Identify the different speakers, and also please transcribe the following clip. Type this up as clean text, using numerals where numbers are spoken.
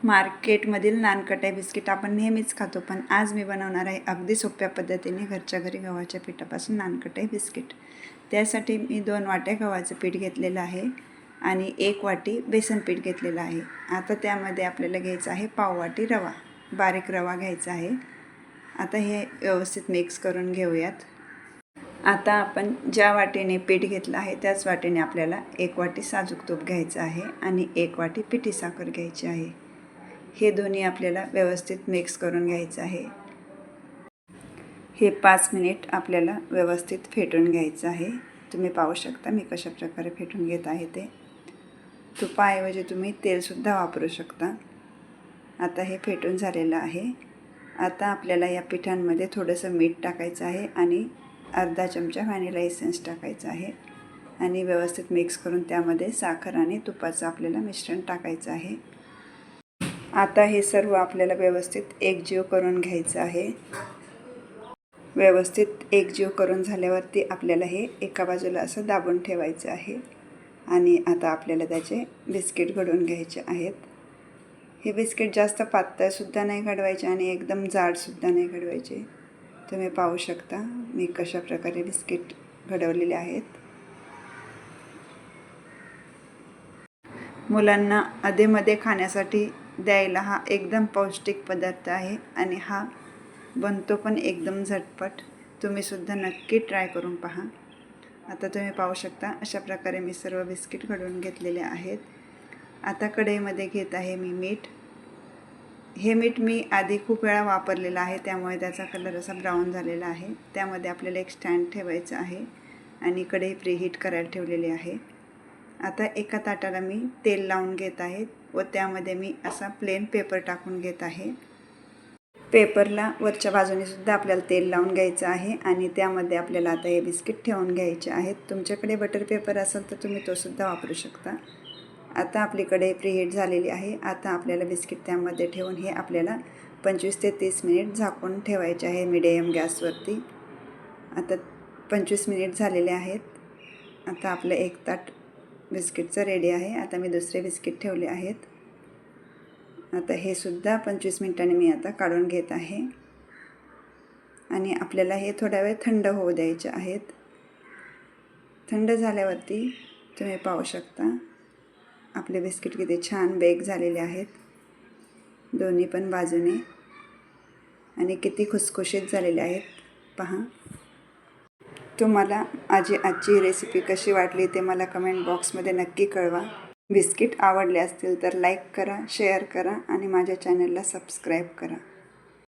Speaker 1: मार्केटमधील नानकटाई बिस्किट आपण नेहमीच खातो, पण आज मी बनवणार आहे अगदी सोप्या पद्धतीने घरच्या घरी गव्हाच्या पिठापासून नानकटाई बिस्किट। त्यासाठी मी 2 वाट्या गव्हाचं पीठ घेतलेलं आहे आणि 1 वाटी बेसन पीठ घेतलेलं आहे। आता त्यामध्ये आपल्याला घ्यायचं आहे पाव वाटी रवा, बारीक रवा घ्यायचा आहे। आता हे व्यवस्थित मिक्स करून घेऊयात। आता आपण ज्या वाटीने पीठ घेतलं आहे त्याच वाटीने आपल्याला 1 वाटी साजूक तूप घ्यायचं आहे आणि 1 वाटी पिठी साखर घ्यायची आहे। हे दोन्ही आपल्याला व्यवस्थित मिक्स करून घ्यायचं आहे। हे 5 मिनिट आपल्याला व्यवस्थित फेटून घ्यायचं आहे। तुम्ही पाहू शकता मी कशा प्रकारे फेटून घेत आहे ते। तुपाऐवजी तुम्ही तेलसुद्धा वापरू शकता। आता हे फेटून झालेलं आहे। आता आपल्याला या पिठांमध्ये थोडंसं मीठ टाकायचं आहे आणि अर्धा चमचा व्हॅनिला एसेन्स टाकायचा आहे आणि व्यवस्थित मिक्स करून त्यामध्ये साखर आणि तुपाचं आपल्याला मिश्रण टाकायचं आहे। आता हे सर्व आपल्याला व्यवस्थित एकजीव करून घ्यायचं आहे। व्यवस्थित एकजीव करून झाल्यावरती आपल्याला हे एका बाजूला असं दाबून ठेवायचं आहे आणि आता आपल्याला त्याचे बिस्किट घडवून घ्यायचे आहेत। हे बिस्किट जास्त पातळसुद्धा नाही घडवायचे आणि एकदम जाडसुद्धा नाही घडवायचे। तुम्ही पाहू शकता मी कशा प्रकारे बिस्किट घडवलेले आहेत। मुलांना अधेमध्ये खाण्यासाठी द्यायला हा एकदम पौष्टिक पदार्थ आहे आणि हा बनतो पण एकदम झटपट। तुम्ही सुद्धा नक्की ट्राय करून पहा। आता तुम्ही पाहू शकता अशा प्रकारे मी सर्व बिस्किट घडवून घेतलेले आहेत। आता कढईमध्ये घेत आहे मी मीठ। हे मीठ मी आधी खूप वेळा वापरलेलं आहे त्यामुळे त्याचा कलर असा ब्राऊन झालेला आहे। त्यामध्ये आपल्याला एक स्टँड ठेवायचं आहे आणि कढई प्रीहीट करायला ठेवलेली आहे। आता एका ताटाला मी तेल लावून घेत आहे व त्यामध्ये मी असा प्लेन पेपर टाकून घेत आहे। पेपरला वरच्या बाजूने सुद्धा आपल्याला तेल लावून घ्यायचं आहे आणि त्यामध्ये आपल्याला आता हे बिस्किट ठेवून घ्यायचे आहेत। तुमच्याकडे बटर पेपर असेल तर तुम्ही तो सुद्धा वापरू शकता। आता आपली कढई प्रीहीट झालेली आहे। आता आपल्याला बिस्किट त्यामध्ये ठेवून हे आपल्याला 25 ते 30 मिनिट झाकून ठेवायचे आहे मीडियम गॅसवरती। आता 25 मिनिट झालेले आहेत। आता आपलं एक ताट बिस्किटचं रेडी आहे। आता मी दुसरे बिस्किट ठेवले आहेत। आता हे सुद्धा 25 मिनिटांनी मी आता काढून घेत आहे आणि आपल्याला हे थोडा वेळ थंड होऊ द्यायचे आहेत। थंड झाल्यावरती तुम्ही पाहू शकता आपले बिस्किट किती छान बेक झालेले आहेत दोन्ही पण बाजूने आणि किती खुसखुशीत झालेले आहेत पहा। तुम्हाला माझी आजची रेसिपी कशी वाटली ते मला कमेंट बॉक्समध्ये नक्की कळवा। बिस्किट आवडले असतील तर लाईक करा, शेअर करा आणि माझ्या चॅनलला सबस्क्राईब करा।